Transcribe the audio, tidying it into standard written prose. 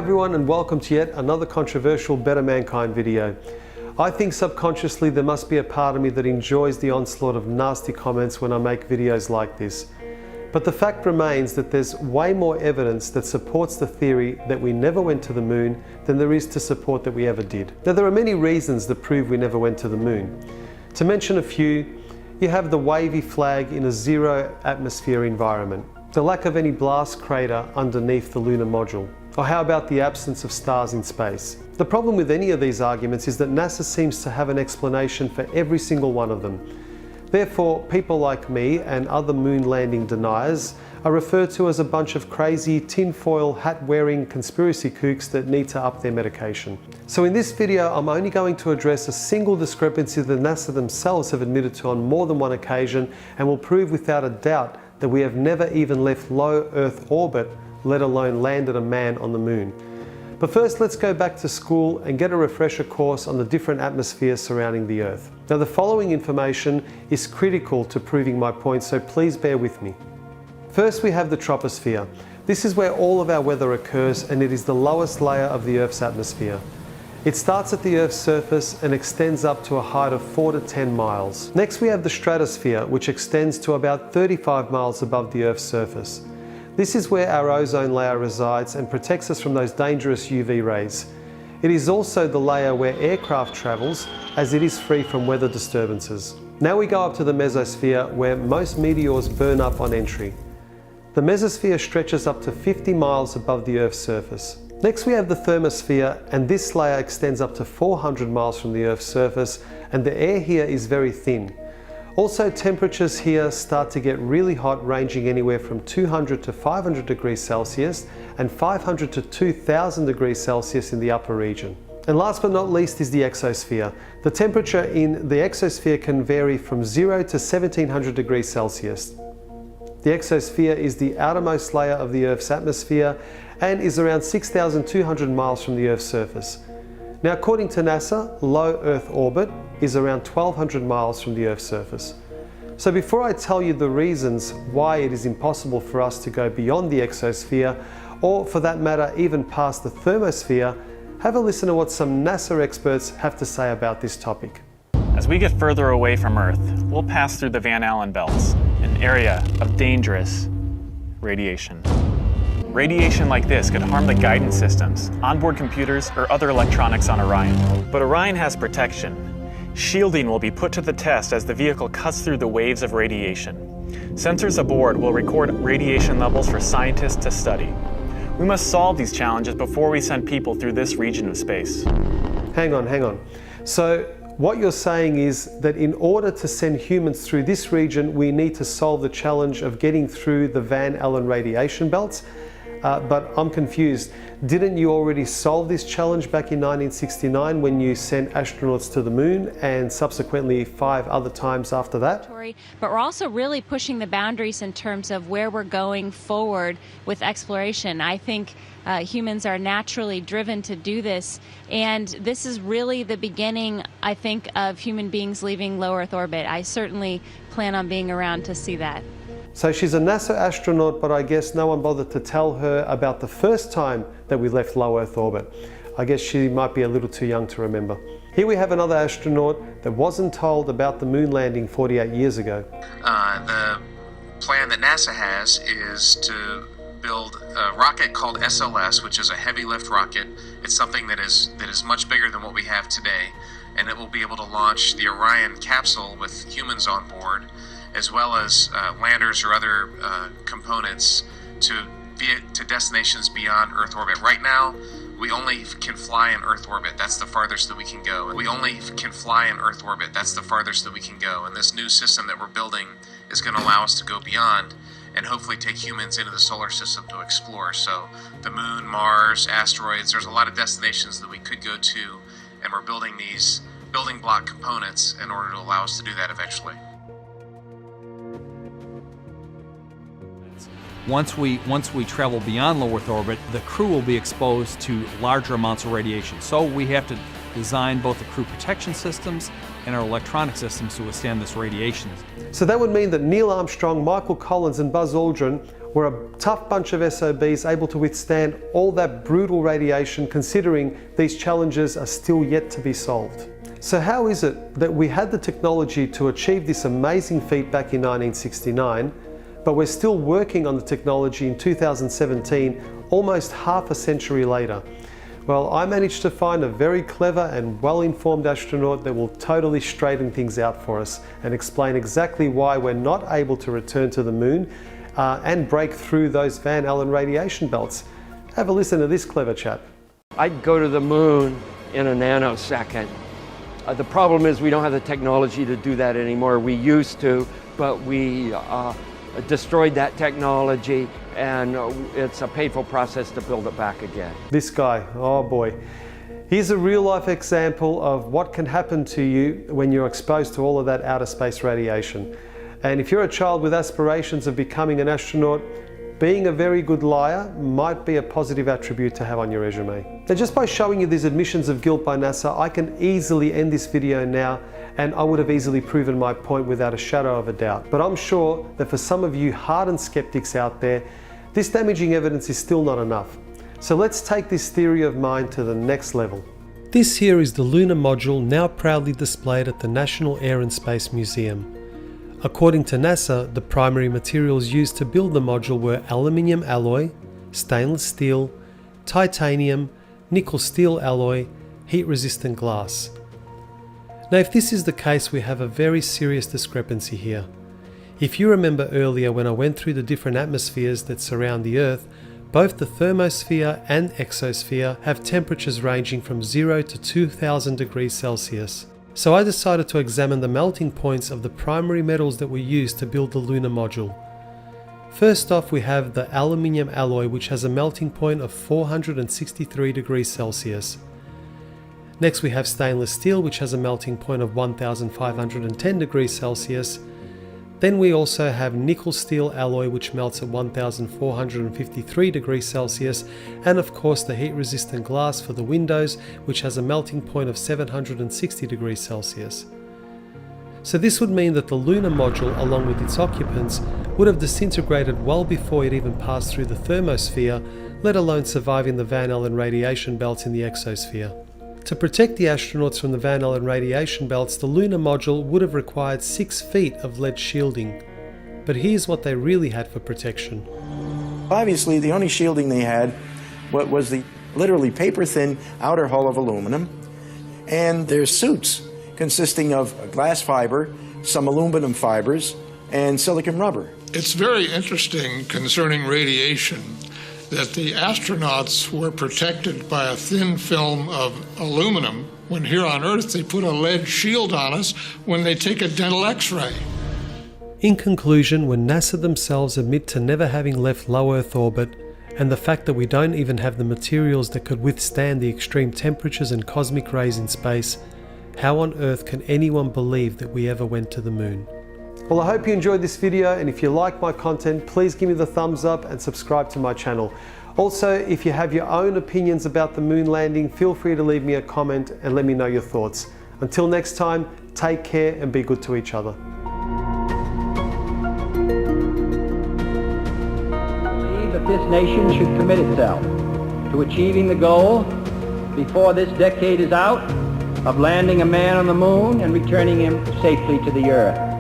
everyone, and welcome to yet another controversial Better Mankind video. I think subconsciously there must be a part of me that enjoys the onslaught of nasty comments when I make videos like this. But the fact remains that there's way more evidence that supports the theory that we never went to the moon than there is to support that we ever did. Now, there are many reasons that prove we never went to the moon. To mention a few, you have the wavy flag in a zero atmosphere environment, the lack of any blast crater underneath the lunar module, or how about the absence of stars in space? The problem with any of these arguments is that NASA seems to have an explanation for every single one of them. Therefore, people like me and other moon landing deniers are referred to as a bunch of crazy tinfoil hat-wearing conspiracy kooks that need to up their medication. So in this video, I'm only going to address a single discrepancy that NASA themselves have admitted to on more than one occasion, and will prove without a doubt that we have never even left low Earth orbit, let alone landed a man on the moon. But first, let's go back to school and get a refresher course on the different atmospheres surrounding the Earth. Now, the following information is critical to proving my point, so please bear with me. First, we have the troposphere. This is where all of our weather occurs, and it is the lowest layer of the Earth's atmosphere. It starts at the Earth's surface and extends up to a height of 4 to 10 miles. Next, we have the stratosphere, which extends to about 35 miles above the Earth's surface. This is where our ozone layer resides and protects us from those dangerous UV rays. It is also the layer where aircraft travels, as it is free from weather disturbances. Now we go up to the mesosphere, where most meteors burn up on entry. The mesosphere stretches up to 50 miles above the Earth's surface. Next, we have the thermosphere, and this layer extends up to 400 miles from the Earth's surface, and the air here is very thin. Also, temperatures here start to get really hot, ranging anywhere from 200 to 500 degrees Celsius and 500 to 2000 degrees Celsius in the upper region. And last but not least is the exosphere. The temperature in the exosphere can vary from 0 to 1700 degrees Celsius. The exosphere is the outermost layer of the Earth's atmosphere and is around 6,200 miles from the Earth's surface. Now, according to NASA, low Earth orbit is around 1,200 miles from the Earth's surface. So before I tell you the reasons why it is impossible for us to go beyond the exosphere, or for that matter, even past the thermosphere, have a listen to what some NASA experts have to say about this topic. As we get further away from Earth, we'll pass through the Van Allen belts, an area of dangerous radiation. Radiation like this could harm the guidance systems, onboard computers, or other electronics on Orion. But Orion has protection. Shielding will be put to the test as the vehicle cuts through the waves of radiation. Sensors aboard will record radiation levels for scientists to study. We must solve these challenges before we send people through this region of space. Hang on. So what you're saying is that in order to send humans through this region, we need to solve the challenge of getting through the Van Allen radiation belts? But I'm confused. Didn't you already solve this challenge back in 1969 when you sent astronauts to the moon, and subsequently 5 other times after that? But we're also really pushing the boundaries in terms of where we're going forward with exploration. I think humans are naturally driven to do this, and this is really the beginning, I think, of human beings leaving low Earth orbit. I certainly plan on being around to see that. So she's a NASA astronaut, but I guess no one bothered to tell her about the first time that we left low Earth orbit. I guess she might be a little too young to remember. Here we have another astronaut that wasn't told about the moon landing 48 years ago. The plan that NASA has is to build a rocket called SLS, which is a heavy lift rocket. It's something that is much bigger than what we have today, and it will be able to launch the Orion capsule with humans on board, as well as landers or other components to destinations beyond Earth orbit. Right now, we only can fly in Earth orbit. That's the farthest that we can go. And this new system that we're building is going to allow us to go beyond and hopefully take humans into the solar system to explore. So the moon, Mars, asteroids, there's a lot of destinations that we could go to, and we're building these building block components in order to allow us to do that eventually. Once we travel beyond low Earth orbit, the crew will be exposed to larger amounts of radiation. So we have to design both the crew protection systems and our electronic systems to withstand this radiation. So that would mean that Neil Armstrong, Michael Collins and Buzz Aldrin We're a tough bunch of SOBs able to withstand all that brutal radiation, considering these challenges are still yet to be solved. So how is it that we had the technology to achieve this amazing feat back in 1969, but we're still working on the technology in 2017, almost half a century later? Well, I managed to find a very clever and well-informed astronaut that will totally straighten things out for us and explain exactly why we're not able to return to the moon and break through those Van Allen radiation belts. Have a listen to this clever chap. I'd go to the moon in a nanosecond. The problem is we don't have the technology to do that anymore. We used to, but we destroyed that technology, and it's a painful process to build it back again. This guy, oh boy. Here's a real-life example of what can happen to you when you're exposed to all of that outer space radiation. And if you're a child with aspirations of becoming an astronaut, being a very good liar might be a positive attribute to have on your resume. Now, just by showing you these admissions of guilt by NASA, I can easily end this video now, and I would have easily proven my point without a shadow of a doubt. But I'm sure that for some of you hardened skeptics out there, this damaging evidence is still not enough. So let's take this theory of mine to the next level. This here is the lunar module now proudly displayed at the National Air and Space Museum. According to NASA, the primary materials used to build the module were aluminium alloy, stainless steel, titanium, nickel steel alloy, heat-resistant glass. Now, if this is the case, we have a very serious discrepancy here. If you remember earlier when I went through the different atmospheres that surround the Earth, both the thermosphere and exosphere have temperatures ranging from 0 to 2000 degrees Celsius. So I decided to examine the melting points of the primary metals that were used to build the lunar module. First off, we have the aluminium alloy, which has a melting point of 463 degrees Celsius. Next, we have stainless steel, which has a melting point of 1510 degrees Celsius. Then we also have nickel steel alloy, which melts at 1453 degrees Celsius, and of course the heat resistant glass for the windows, which has a melting point of 760 degrees Celsius. So this would mean that the lunar module, along with its occupants, would have disintegrated well before it even passed through the thermosphere, let alone surviving the Van Allen radiation belts in the exosphere. To protect the astronauts from the Van Allen radiation belts, the lunar module would have required 6 feet of lead shielding. But here's what they really had for protection. Obviously, the only shielding they had was the literally paper-thin outer hull of aluminum, and their suits consisting of glass fiber, some aluminum fibers, and silicon rubber. It's very interesting concerning radiation that the astronauts were protected by a thin film of aluminum, when here on Earth they put a lead shield on us when they take a dental x-ray. In conclusion, when NASA themselves admit to never having left low Earth orbit, and the fact that we don't even have the materials that could withstand the extreme temperatures and cosmic rays in space, how on earth can anyone believe that we ever went to the moon? Well, I hope you enjoyed this video, and if you like my content, please give me the thumbs up and subscribe to my channel. Also, if you have your own opinions about the moon landing, feel free to leave me a comment and let me know your thoughts. Until next time, take care and be good to each other. I believe that this nation should commit itself to achieving the goal, before this decade is out, of landing a man on the moon and returning him safely to the Earth.